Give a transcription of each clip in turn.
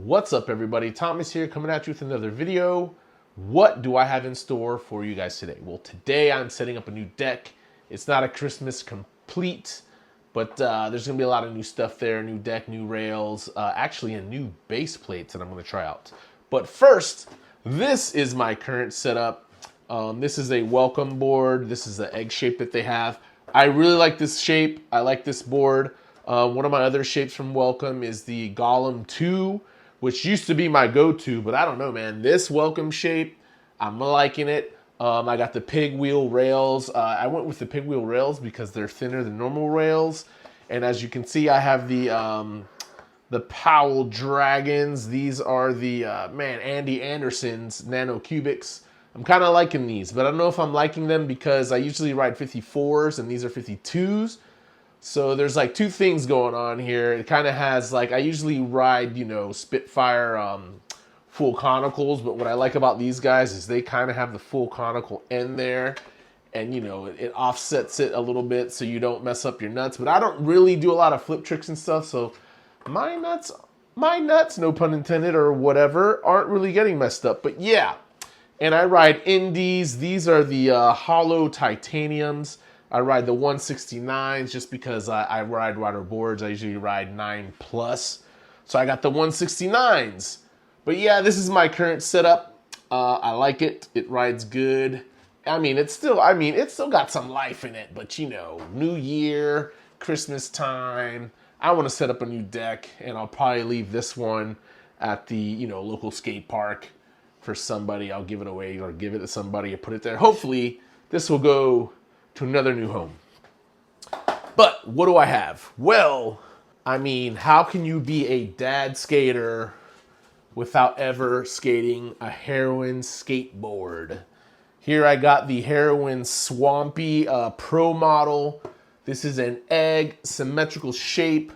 What's up, everybody? Thomas here, coming at you with another video. What do I have in store for you guys today? Well, today I'm setting up a new deck. It's not a Christmas complete, but there's going to be a lot of new stuff there. New deck, new rails, actually a new base plates that I'm going to try out. But first, this is my current setup. This is a welcome board. This is the egg shape that they have. I really like this shape. I like this board. One of my other shapes from Welcome is the Golem 2, which used to be my go-to, but I don't know, man. This Welcome shape, I'm liking it. I got the pig wheel rails. I went with the pig wheel rails because they're thinner than normal rails. And as you can see, I have the Powell Dragons. These are the, Andy Anderson's Nano Cubics. I'm kind of liking these, but I don't know if I'm liking them because I usually ride 54s and these are 52s. So there's like two things going on here. It kind of has like, I usually ride, Spitfire full conicals, but what I like about these guys is they kind of have the full conical end there. And, it offsets it a little bit so you don't mess up your nuts. But I don't really do a lot of flip tricks and stuff, so my nuts, no pun intended or whatever, aren't really getting messed up. But yeah, and I ride indies. These are the hollow titaniums. I ride the 169s just because I ride wider boards. I usually ride 9+. So I got the 169s. But yeah, this is my current setup. I like it. It rides good. It's still got some life in it. But New Year, Christmas time. I want to set up a new deck, and I'll probably leave this one at the local skate park for somebody. I'll give it away or give it to somebody or put it there. Hopefully, this will go to another new home. But what do I have? Well, how can you be a dad skater without ever skating a Heroin skateboard? Here I got the Heroin Swampy Pro model. This is an egg symmetrical shape.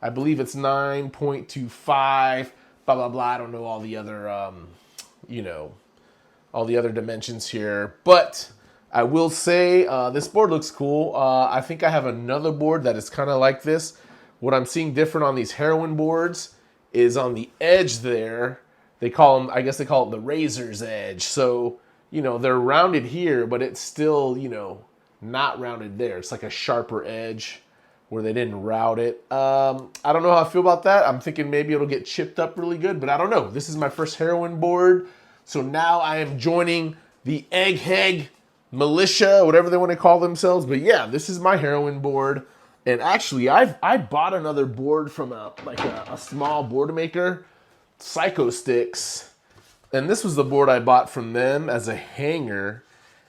I believe it's 9.25, blah, blah, blah. I don't know all the other, all the other dimensions here. But I will say this board looks cool. I think I have another board that is kind of like this. What I'm seeing different on these Heroin boards is on the edge there. They call them, I guess they call it the razor's edge. So, they're rounded here, but it's still, not rounded there. It's like a sharper edge where they didn't route it. I don't know how I feel about that. I'm thinking maybe it'll get chipped up really good, but I don't know. This is my first Heroin board. So now I am joining the Egghead militia, whatever they want to call themselves. But yeah, this is my Heroin board. And actually, I bought another board from a small board maker, Psycho Sticks. And this was the board I bought from them as a hanger.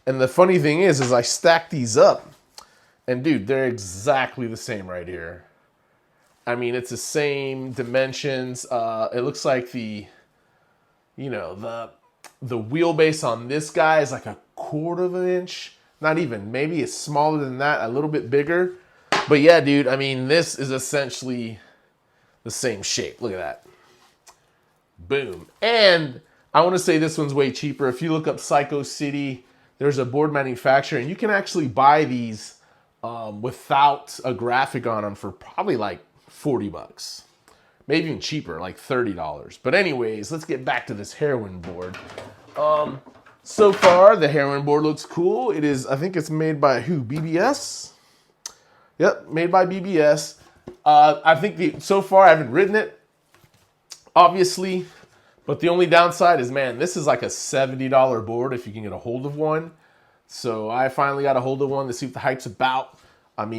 And the funny thing is I stacked these up. And dude, they're exactly the same right here. It's the same dimensions. It looks like the wheelbase on this guy is like a 1/4 of an inch. Not even, maybe it's smaller than that, a little bit bigger. But yeah, dude, this is essentially the same shape. Look at that. Boom. And I want to say this one's way cheaper. If you look up Psycho City, there's a board manufacturer, and you can actually buy these without a graphic on them for probably like $40. Maybe even cheaper, like $30. But anyways, let's get back to this Heroin board. So far, the Heroin board looks cool. It is, I think it's made by who? BBS? Yep, made by BBS. I think so far I haven't ridden it, obviously. But the only downside is, man, this is like a $70 board if you can get a hold of one. So I finally got a hold of one to see what the hype's about. I'm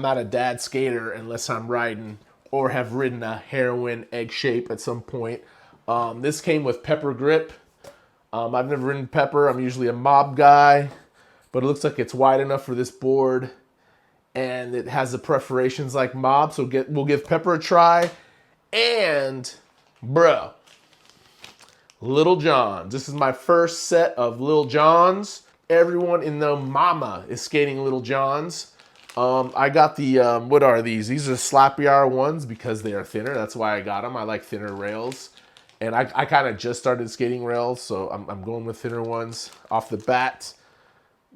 not a dad skater unless I'm riding or have ridden a Heroin egg shape at some point. This came with Pepper grip. I've never ridden Pepper. I'm usually a Mob guy. But it looks like it's wide enough for this board. And it has the perforations like Mob. So we'll give Pepper a try. And, bro, Lil Jawns. This is my first set of Lil Jawns. Everyone in the mama is skating Lil Jawns. I got the, what are these? These are slappy R ones because they are thinner. That's why I got them. I like thinner rails. And I kind of just started skating rails, so I'm going with thinner ones off the bat.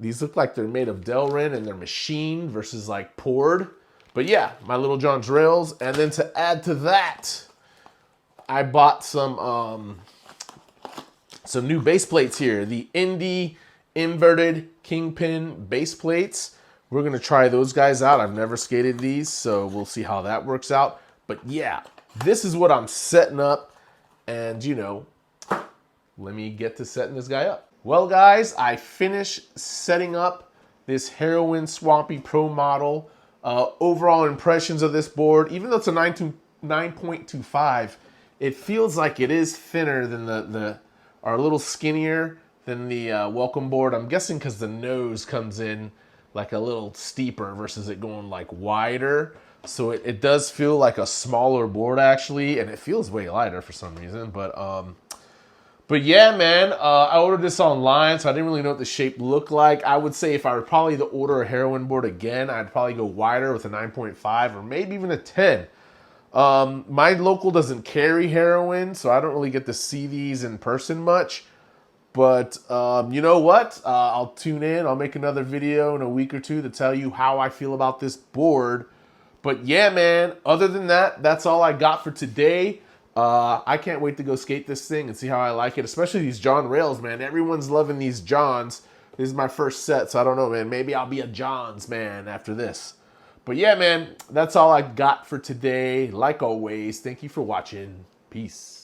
These look like they're made of Delrin and they're machined versus like poured. But yeah, my Lil Jawns rails. And then to add to that, I bought some new base plates here. The Indie inverted kingpin base plates. We're going to try those guys out. I've never skated these, so we'll see how that works out. But yeah, this is what I'm setting up. And, you know, let me get to setting this guy up. Well, guys, I finished setting up this Heroin Swampy Pro model. Overall impressions of this board, even though it's a 9.25, it feels like it is thinner than or a little skinnier than the Welcome board. I'm guessing because the nose comes in like a little steeper versus it going like wider. So it does feel like a smaller board actually, and it feels way lighter for some reason. But yeah, man, I ordered this online, so I didn't really know what the shape looked like. I would say if I were probably to order a Heroin board again, I'd probably go wider with a 9.5 or maybe even a 10. My local doesn't carry Heroin, so I don't really get to see these in person much. But you know what? I'll tune in. I'll make another video in a week or two to tell you how I feel about this board. But yeah, man, other than that, that's all I got for today. I can't wait to go skate this thing and see how I like it, especially these John rails, man. Everyone's loving these Johns. This is my first set, so I don't know, man. Maybe I'll be a Johns man after this. But yeah, man, that's all I got for today. Like always, thank you for watching. Peace.